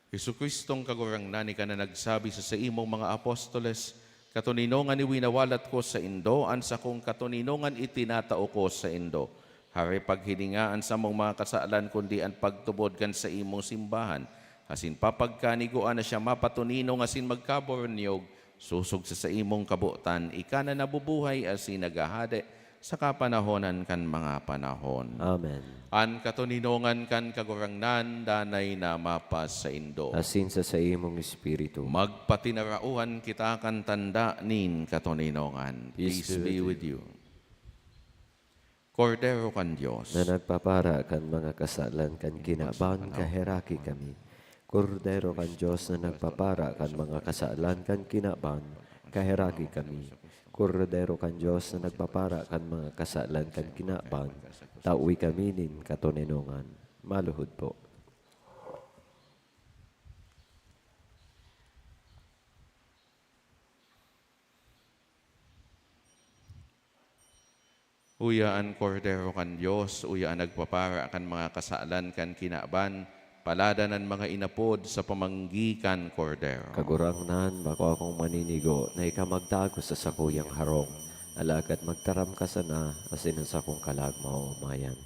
Yesu Kristong kagurangnan ka na nagsabi sa imong mga apostoles, katuninongan iwinawalat ko sa indo, an sa kong katuninongan itinatao ko sa indo. Hari paghilingaan sa mong mga kasalan, kundi ang pagtubod kan sa imong simbahan. Asin papagkaniguan na siya mapatuninong, asin magkabornyog, susog sa imong kabutan, ika na nabubuhay asin nagahade sa kapanahonan kan mga panahon. Amen. An katuninongan kan kagurangnan, danay na mapas sa indo. Asin sa imong espiritu. Magpatinarauhan kita kan tanda nin katuninongan. Peace be with you. Kordero kan Diyos, Na nagpapara kan mga kasalan kan kinaban, kaheraki kami. Kordero kan Diyos na nagpapara kan mga kasalan kan kinaban, kaheraki kami. Kordero kan Diyos na nagpapara kan mga kasalan kan kinaban, tawi kami nin katuninongan. Maluhod po. uyaan kordero kan Diyos, uyaan nagpapara kan mga kasalan kan kinaban, paladanan mga inapod sa pamanggikan kordero. Kagurangnan, bako akong maninigo na ikamagtago sa sakuyang harong. Alagad magtaram ka sana, asin ang sakong kalagmao, mayan.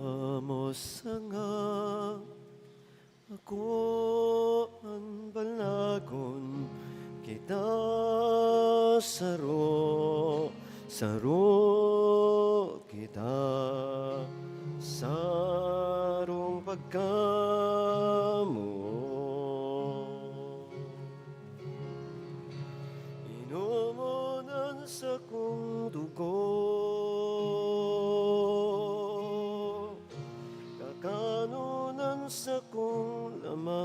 Kamusta nga ako ang balagon kita saro kita sarong pagkamo inumonan sa kong dugo kakanunan sa kong laman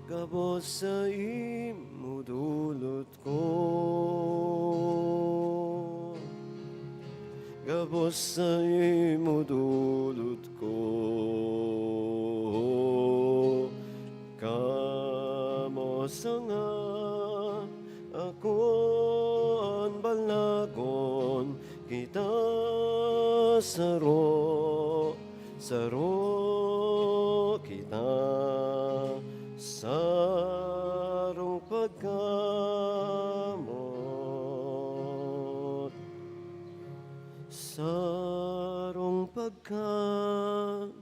gabos sa imudulot ko gabos sa imo dulot ko. Kamo nga akon balagon kita saro kita sarong pagkamot sarong pagkamot.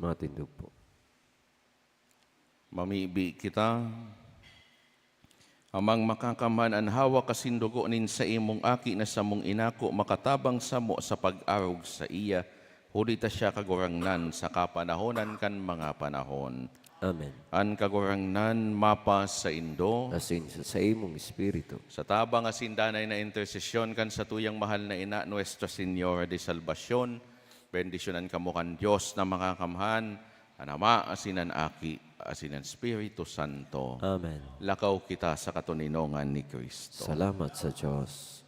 Matindog po. Mamibi kita, amang makakaman ang hawa kasindugo nin sa imong aki na sa mong inako makatabang samo sa pag-arog sa iya, hulita siya kagurangnan sa kapanahonan kan mga panahon. Amen. An kagurangnan mapa sa indo, Asin sa imong espiritu. sa tabang asindanay na intersesyon kan sa tuyang mahal na ina Nuestra Señora de Salvacion, bendisyonan kamo kan Diyos na makakamhan, ang Ama, asinan Aki, asinan Espiritu Santo. Amen. Lakaw kita sa katuninongan ni Kristo. Salamat sa Diyos.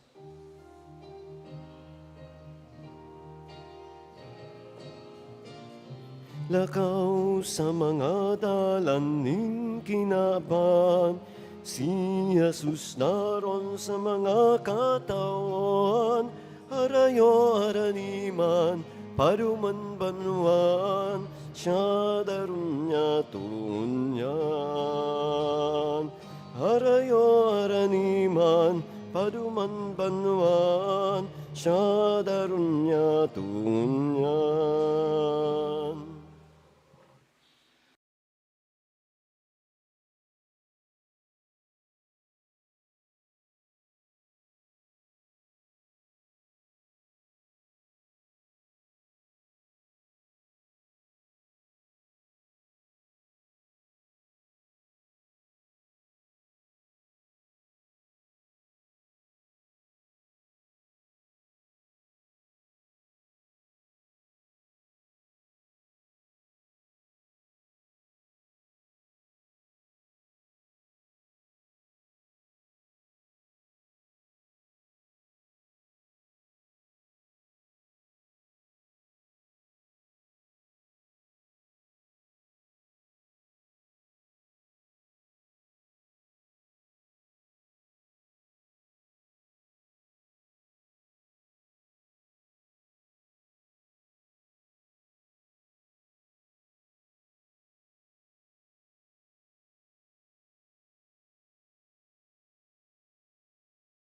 Lakaw sa mga dalanin kinaban, si Jesus naron sa mga katawan, harayo haraniman, paruman banwan, siya darunya tunya.